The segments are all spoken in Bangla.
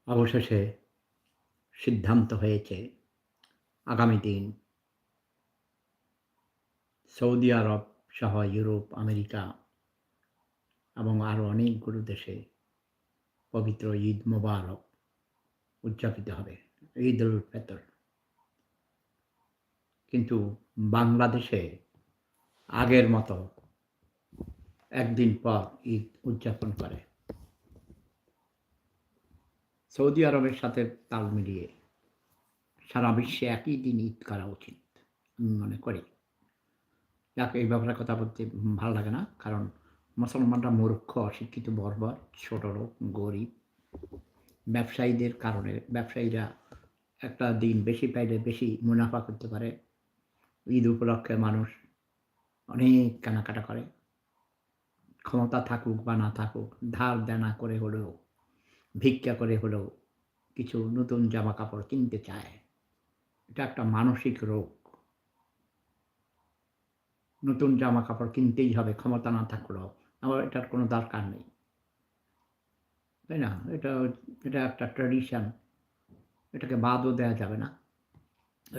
অবশেষে সিদ্ধান্ত হয়েছে আগামী দিন সৌদি আরব সহ ইউরোপ, আমেরিকা এবং আরও অনেকগুলো দেশে পবিত্র ঈদ মোবারক উদযাপিত হবে, ঈদ উল ফিতর। কিন্তু বাংলাদেশে আগের মতো একদিন পর ঈদ উদযাপন করে। সৌদি আরবের সাথে তাল মিলিয়ে সারা বিশ্বে একই দিন ঈদ করা উচিত আমি মনে করি। যাক, এই ব্যাপারে কথা বলতে ভালো লাগে না, কারণ মুসলমানরা মূর্খ, অশিক্ষিত, বর্বর, ছোটলোক, গরিব। ব্যবসায়ীদের কারণে ব্যবসায়ীরা একটা দিন বেশি পাইলে বেশি মুনাফা করতে পারে। ঈদ উপলক্ষে মানুষ অনেক কেনাকাটা করে, ক্ষমতা থাকুক বা না থাকুক, ধার দেনা করে হলেও, ভিক্ষা করে হলেও কিছু নতুন জামা কাপড় কিনতে চায়। এটা একটা মানসিক রোগ। নতুন জামা কাপড় কিনতেই হবে ক্ষমতা না থাকলেও, আবার এটার কোনো দরকার নেই, তাই না? এটা একটা ট্র্যাডিশন, এটাকে বাদও দেওয়া যাবে না।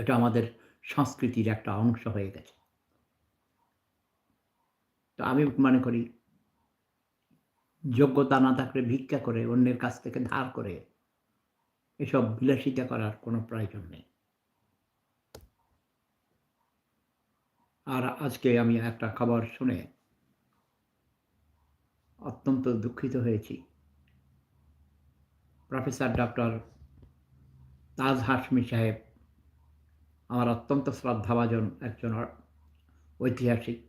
এটা আমাদের সংস্কৃতির একটা অংশ হয়ে গেছে। তো আমি মনে করি, যোগ্যতা না থাকলে ভিক্ষা করে, অন্যের কাছ থেকে ধার করে এসব বিলাসিতা করার কোনো প্রয়োজন নেই। আর আজকে আমি একটা খবর শুনে অত্যন্ত দুঃখিত হয়েছি। প্রফেসর ডক্টর তাজ হাশমি সাহেব, আমার অত্যন্ত শ্রদ্ধাভাজন একজন ঐতিহাসিক।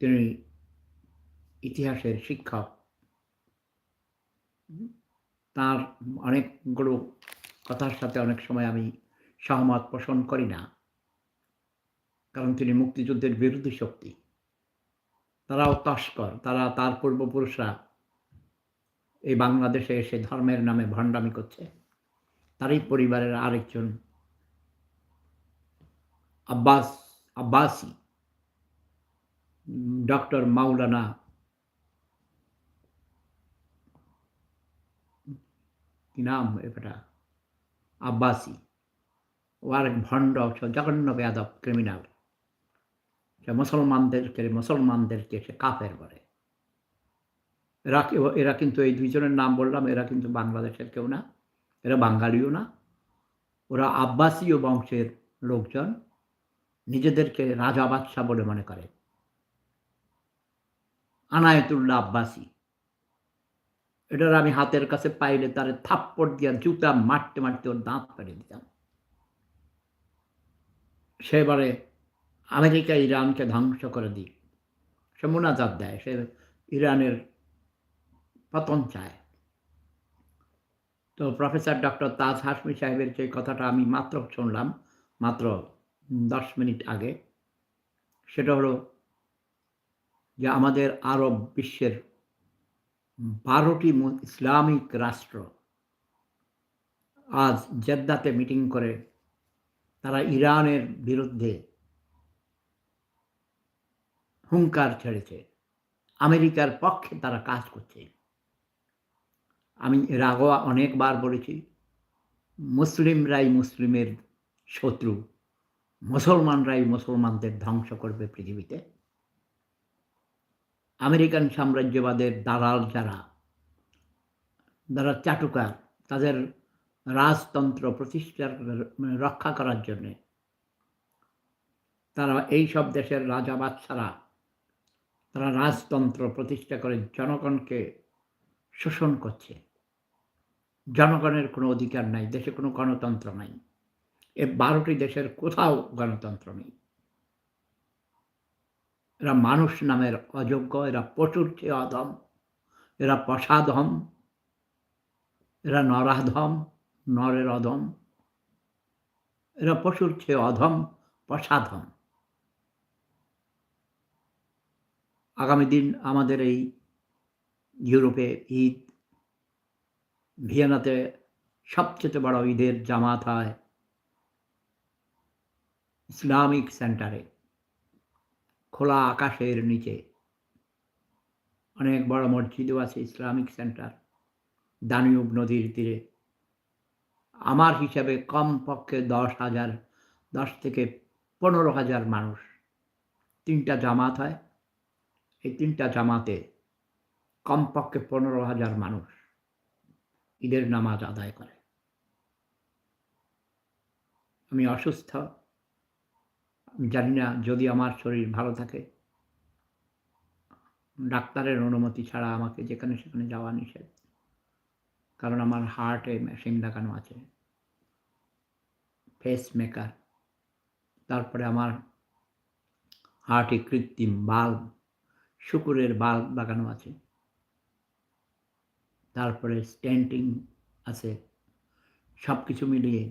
তিনি ইতিহাসের শিক্ষক। তার অনেকগুলো কথার সাথে অনেক সময় আমি সহমত পোষণ করি না, কারণ তিনি মুক্তিযুদ্ধের বিরোধী শক্তি। তারাও তস্কর, তার পূর্বপুরুষরা এই বাংলাদেশে এসে ধর্মের নামে ভণ্ডামি করছে। তারই পরিবারের আরেকজন আব্বাসী, ডক্টর মাওলানা কি নাম এটা, আব্বাসী, ও আরেক ভণ্ড, জঘন্য বেয়াদব, ক্রিমিনাল। সে মুসলমানদেরকে সে কাফের বলে। এরা কিন্তু, এই দুইজনের নাম বললাম, এরা কিন্তু বাংলাদেশের কেউ না, এরা বাঙালিও না। ওরা আব্বাসীয় বংশের লোকজন, নিজেদেরকে রাজা বাদশাহ বলে মনে করে। আনায়েতুল্লাহ আব্বাসী, এটার আমি হাতের কাছে পাইলে তারে থাপ্পড় দিয়া জুতা মারতে মারতে ওর দাঁত ফেলে দিতাম। সেবারে আমেরিকা ইরানকে ধ্বংস করে দিক, সে মোনাজাত দেয়, সে ইরানের পতন চায়। তো প্রফেসর ডক্টর তাজ হাশমি সাহেবের যে কথাটা আমি মাত্র শুনলাম, মাত্র 10 মিনিট আগে, সেটা হলো যে আমাদের আরব বিশ্বের 12টি ইসলামিক রাষ্ট্র আজ জেদ্দাতে মিটিং করে তারা ইরানের বিরুদ্ধে হুঙ্কার ছেড়েছে। আমেরিকার পক্ষে তারা কাজ করছে। আমি এর আগেও অনেকবার বলেছি, মুসলিমরাই মুসলিমের শত্রু, মুসলমানরাই মুসলমানদের ধ্বংস করবে পৃথিবীতে। আমেরিকান সাম্রাজ্যবাদের দালাল যারা চাটুকার, তাদের রাজতন্ত্র প্রতিষ্ঠার রক্ষা করার জন্যে তারা এই সব দেশের রাজা বাদশারা, তারা রাজতন্ত্র প্রতিষ্ঠা করে জনগণকে শোষণ করছে। জনগণের কোনো অধিকার নাই, দেশে কোনো গণতন্ত্র নাই। এ 12টি দেশের কোথাও গণতন্ত্র নেই। এরা মানুষ নামের অযোগ্য, এরা পশুর চেয়ে অধম, এরা পশাধম, এরা নরাধম, নরের অধম, এরা পশুর চেয়ে অধম, পশাধম। আগামী দিন আমাদের এই ইউরোপে ঈদ, ভিয়েনাতে সবচেয়ে বড় ঈদের জামাত হয় ইসলামিক সেন্টারে, খোলা আকাশের নিচে। অনেক বড় মসজিদও আছে, ইসলামিক সেন্টার। দানিউব নদীর তীরে আমার হিসাবে কমপক্ষে 10 থেকে 15,000 মানুষ। 3টা জামাত হয়। এই 3টা জামাতে কমপক্ষে 15,000 মানুষ ঈদের নামাজ আদায় করে। আমি অসুস্থ। আমি জানি না যদি আমার শরীর ভালো থাকে, ডাক্তারের অনুমতি ছাড়া আমাকে যেখানে সেখানে যাওয়া নিষেধ। কারণ আমার হার্টে মেশিন লাগানো আছে, পেসমেকার। তারপরে আমার হার্টে কৃত্রিম বাল্ব, শূকরের বাল্ব লাগানো আছে। তারপরে স্টেন্টিং আছে। সবকিছু মিলিয়ে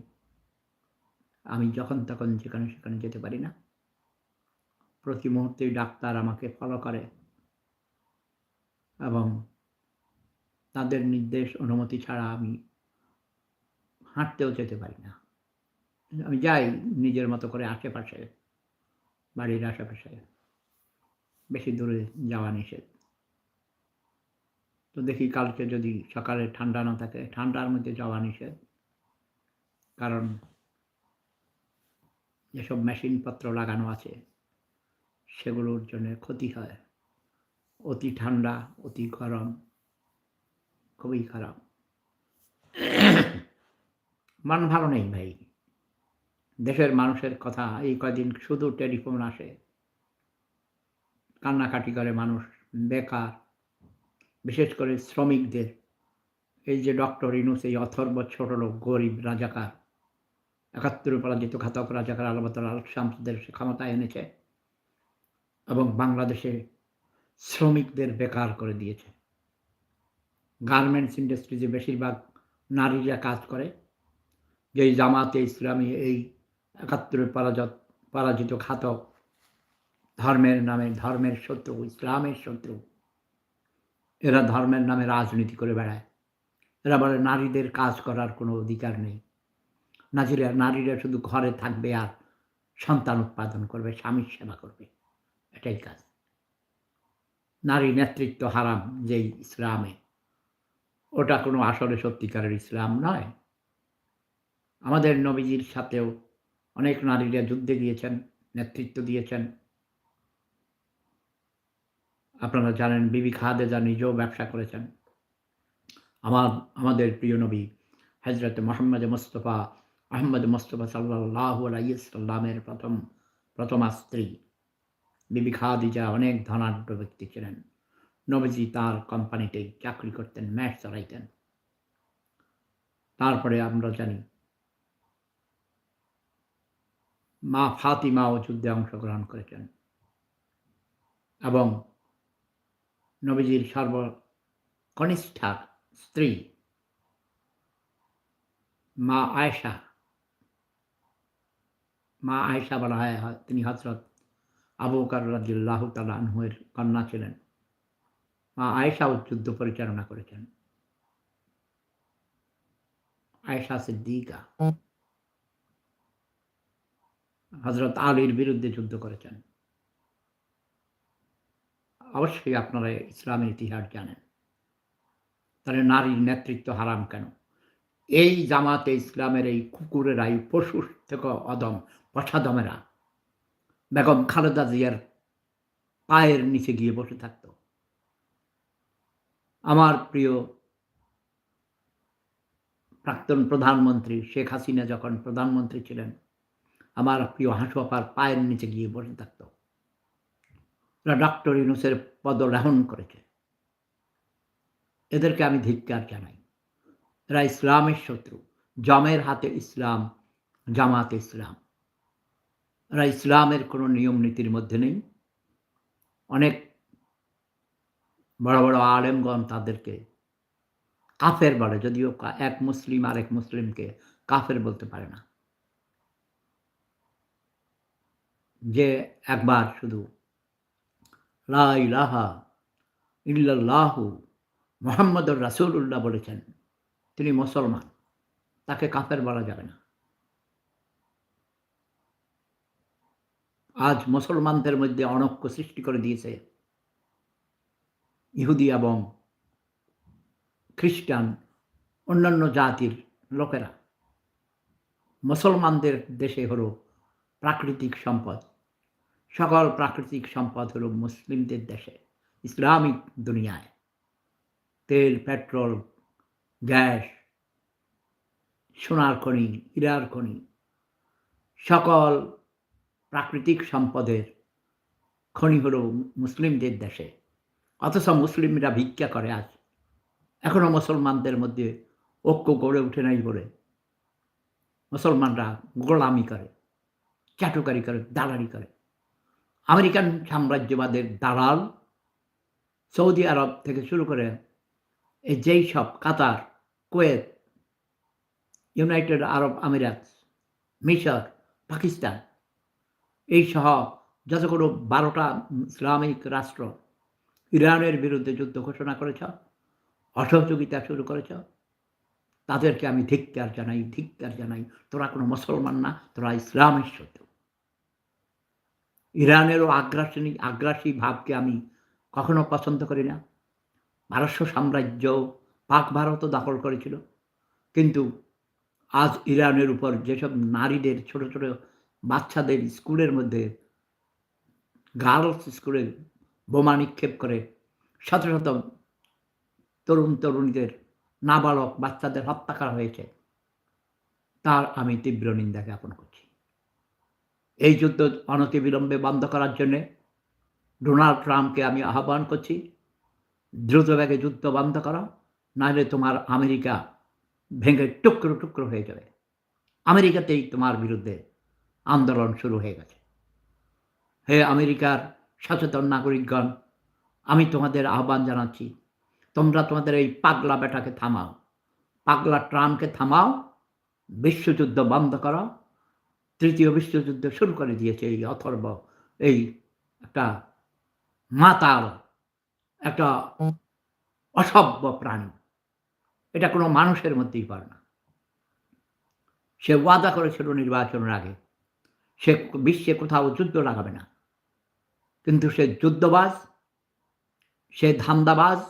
আমি যখন তখন যেখানে সেখানে যেতে পারি না। প্রতি মুহূর্তেই ডাক্তার আমাকে ফলো করে এবং তাদের নির্দেশ অনুমতি ছাড়া আমি হাঁটতেও যেতে পারি না। আমি যাই নিজের মতো করে আশেপাশে, বাড়ির আশেপাশে। বেশি দূরে যাওয়া নিষেধ। তো দেখি কালকে যদি সকালে ঠান্ডা না থাকে, ঠান্ডার মধ্যে যাওয়া নিষেধ। কারণ যেসব মেশিনপত্র লাগানো আছে সেগুলোর জন্যে ক্ষতি হয়। অতি ঠান্ডা, অতি গরম খুবই খারাপ। মন ভালো নেই ভাই। দেশের মানুষের কথা এই কয়দিন শুধু টেলিফোন আসে, কান্নাকাটি করে মানুষ, বেকার, বিশেষ করে শ্রমিকদের। এই যে ডক্টর ইউনূস, এই অথর্ব ছোট লোক, গরিব রাজাকার, ৭১ পরাজিত ঘাতক রাজাকার আলবদর আল শামসদের সে ক্ষমতায় এনেছে এবং বাংলাদেশে শ্রমিকদের বেকার করে দিয়েছে। গার্মেন্টস ইন্ডাস্ট্রিজে বেশিরভাগ নারীরা কাজ করে। যেই জামাতে ইসলামী, এই ৭১ পরাজিত ঘাতক, ধর্মের নামে, ধর্মের শত্রু, ইসলামের শত্রু, এরা ধর্মের নামে রাজনীতি করে বেড়ায়। এরা বলে নারীদের কাজ করার কোনো অধিকার নেই। নারীরা শুধু ঘরে থাকবে আর সন্তান উৎপাদন করবে, স্বামীর সেবা করবে, এটাই কাজ। নারী নেতৃত্ব হারাম যেই ইসলামে, ওটা কোনো আসলে সত্যিকারের ইসলাম নয়। আমাদের নবীজির সাথেও অনেক নারীরা যুদ্ধে গিয়েছেন, নেতৃত্ব দিয়েছেন। আপনারা জানেন বিবি খালেদা নিজেও ব্যবসা করেছেন। আমাদের প্রিয় নবী হযরত মুহাম্মদ মুস্তাফা আহমদ মুস্তাফা সাল্লাল্লাহু আলাইহি ওয়াসাল্লামের প্রথমা স্ত্রী বিবি খাদিজা অনেক ধনাঢ্য ব্যক্তি ছিলেন। নবীজি তার কোম্পানিতে চাকরি করতেন, ম্যাচ চালাইতেন। তারপরে আমরা জানি মা ফাতিমাও যুদ্ধে অংশগ্রহণ করেছেন এবং নবীজির সর্বকনিষ্ঠা স্ত্রী মা আয়েশা বলা হয়, তিনি হযরত আবু বকর রাদিয়াল্লাহু তাআলা আনহু-এর কন্যা ছিলেন। মা আয়েশাও যুদ্ধ পরিচালনা করেছেন। আয়েশা সিদ্দিকা হযরত আলীর বিরুদ্ধে যুদ্ধ করেছেন। অবশ্যই আপনারা ইসলামের ইতিহাস জানেন। তাহলে নারীর নেতৃত্ব হারাম কেন? এই জামাতে ইসলামের এই কুকুরেরা, এই পশুর থেকে অদম পশাদমেরা বেগম খালেদা জিয়ার পায়ের নিচে গিয়ে বসে থাকত। আমার প্রিয় প্রাক্তন প্রধানমন্ত্রী শেখ হাসিনা যখন প্রধানমন্ত্রী ছিলেন, আমার প্রিয় হাসু আপার পায়ের নিচে গিয়ে বসে থাকত। ওরা ডক্টর ইউনূসের পদলাহন করেছে। এদেরকে আমি ধিক্কার জানাই। এরা ইসলামের শত্রু। জমের হাতে ইসলাম, জামাতে ইসলাম। এরা ইসলামের কোনো নিয়ম নীতির মধ্যে নেই। অনেক বড় বড় আলেমগণ তাদেরকে কাফের বলে, যদিও এক মুসলিম আরেক মুসলিমকে কাফের বলতে পারে না। যে একবার শুধু লা ইলাহা ইল্লাল্লাহু মুহাম্মাদুর রাসূলুল্লাহ বলেছেন, তিনি মুসলমান, তাকে কাফের বলা যাবে না। আজ মুসলমানদের মধ্যে অনৈক্য সৃষ্টি করে দিয়েছে ইহুদি এবং খ্রিস্টান অন্যান্য জাতির লোকেরা। মুসলমানদের দেশে হলো প্রাকৃতিক সম্পদ। সকল প্রাকৃতিক সম্পদ হলো মুসলিমদের দেশে, ইসলামিক দুনিয়ায়। তেল, পেট্রোল, গ্যাস, সোনার খনি, হীরার খনি, সকল প্রাকৃতিক সম্পদের খনি হলো মুসলিমদের দেশে। অথচ মুসলিমরা ভিক্ষা করে আজ। এখনো মুসলমানদের মধ্যে ঐক্য গড়ে ওঠে নাই বলে মুসলমানরা গোলামি করে, চাটুকারি করে, দালালি করে। আমেরিকান সাম্রাজ্যবাদের দালাল সৌদি আরব থেকে শুরু করে যেই সব কাতার, কুয়েত, ইউনাইটেড আরব আমিরাত, মিশর, পাকিস্তান এই সহ যতগুলো ১২টা ইসলামিক রাষ্ট্র ইরানের বিরুদ্ধে যুদ্ধ ঘোষণা করেছ, অসহযোগিতা শুরু করেছ, তাদেরকে আমি ধিক্কার জানাই। তোরা কোনো মুসলমান না, তোরা ইসলামের শত্রু। ইরানেরও আগ্রাসী ভাবকে আমি কখনো পছন্দ করি না। পারস্য সাম্রাজ্য পাক ভারতও দখল করেছিল, কিন্তু আজ ইরানের উপর যেসব নারীদের, ছোট ছোট বাচ্চাদের স্কুলের মধ্যে, গার্লস স্কুলে বোমা নিক্ষেপ করে শত শত তরুণীদের, নাবালক বাচ্চাদের হত্যা করা হয়েছে, তার আমি তীব্র নিন্দা জ্ঞাপন করছি। এই যুদ্ধ অনতিবিলম্বে বন্ধ করার জন্যে ডোনাল্ড ট্রাম্পকে আমি আহ্বান করছি, দ্রুতবেগে যুদ্ধ বন্ধ করো, নাহলে তোমার আমেরিকা ভেঙে টুকরো টুকরো হয়ে যাবে। আমেরিকাতেই তোমার বিরুদ্ধে আন্দোলন শুরু হয়ে গেছে। হে আমেরিকার সচেতন নাগরিকগণ, আমি তোমাদের আহ্বান জানাচ্ছি, তোমরা তোমাদের এই পাগলা বেটাকে থামাও, পাগলা ট্রাম্পকে থামাও, বিশ্বযুদ্ধ বন্ধ করো। তৃতীয় বিশ্বযুদ্ধ শুরু করে দিয়েছে এই অথর্ব, এই একটা মাতাল, একটা অসভ্য প্রাণী। এটা কোনো মানুষের মধ্যেই পারে না। সে ওয়াদা করেছিল নির্বাচনের আগে সে বিশ্বে কোথাও যুদ্ধ লাগাবে না, কিন্তু সে যুদ্ধবাজ, সে ধান্দাবাজ,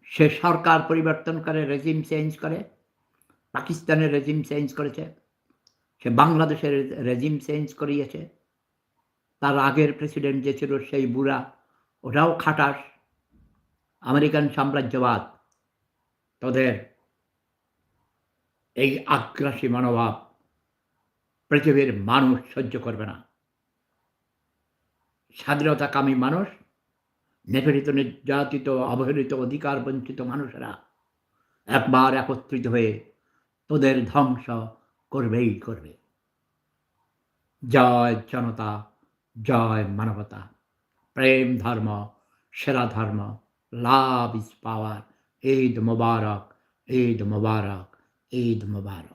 সে সরকার পরিবর্তন করে, রেজিম চেঞ্জ করে। পাকিস্তানের রেজিম চেঞ্জ করেছে, সে বাংলাদেশের রেজিম চেঞ্জ করিয়েছে। তার আগের প্রেসিডেন্ট যে ছিল সেই বুড়া, ওটাও খাটাস। আমেরিকান সাম্রাজ্যবাদ তাদের এই আগ্রাসী মনোভাব পৃথিবীর মানুষ সহ্য করবে না। স্বাধীনতাকামী মানুষ, নিপীড়িত, নির্যাতিত, অবহেলিত, অধিকার বঞ্চিত মানুষেরা একবার একত্রিত হয়ে তোদের ধ্বংস করবেই করবে। জয় জনতা, জয় মানবতা, প্রেম ধর্ম সেরা ধর্ম, লাভ ইজ পাওয়ার। ঈদ মোবারক, ঈদ মোবারক, ঈদ মোবারক।